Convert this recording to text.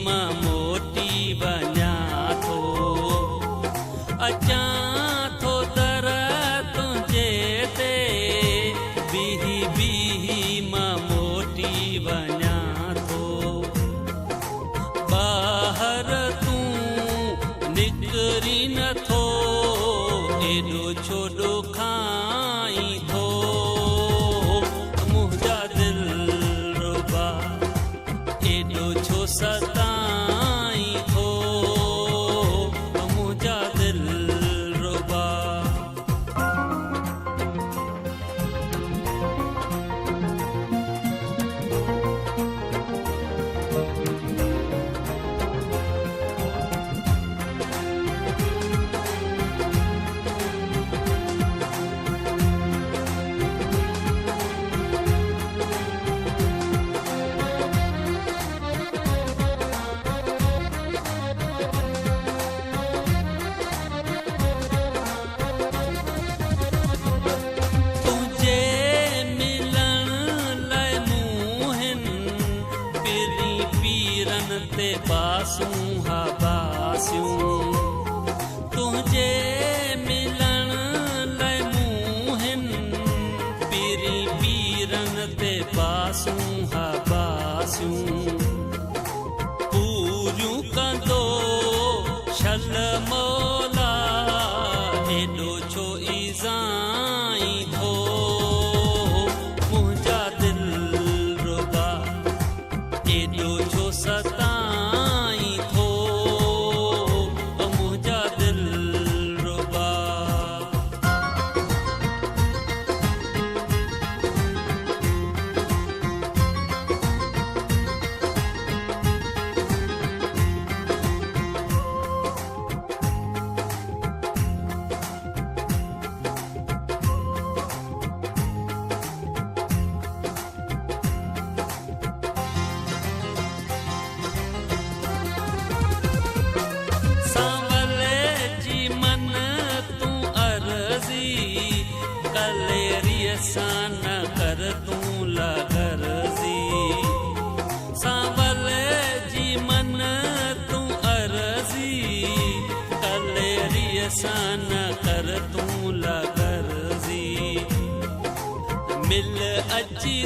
मां मोटी वञा थो, अचां थो दर तुंहिंजे ते, बीही बीही मां मोटी वञा थो। ॿाहिरि तूं निकिरी नथो, एॾो छो ॾुखाई थो, मुंहिंजा दिलरुबा एॾो छो सताई थो, मुंहिंजा दिलरुबा। ते बासूं हा बासियूं, तुंहिंजे मिलण लाइ मूं हिन पीरी पीरनि ते बासूं हा बासियूं। पूरियूं कंदो छल मौला, एॾो छो ईज़ाई थो, मुंहिंजा दिलरुबा एॾो छो सताई थो, मुंहिंजा दिलरुबा। कलेरीअ सां न कर तूं लगर्ज़ी, सांवल जी मन तूं अर्ज़ी, कलेरीअ सां न कर तूं लगर्ज़ी। मिल अची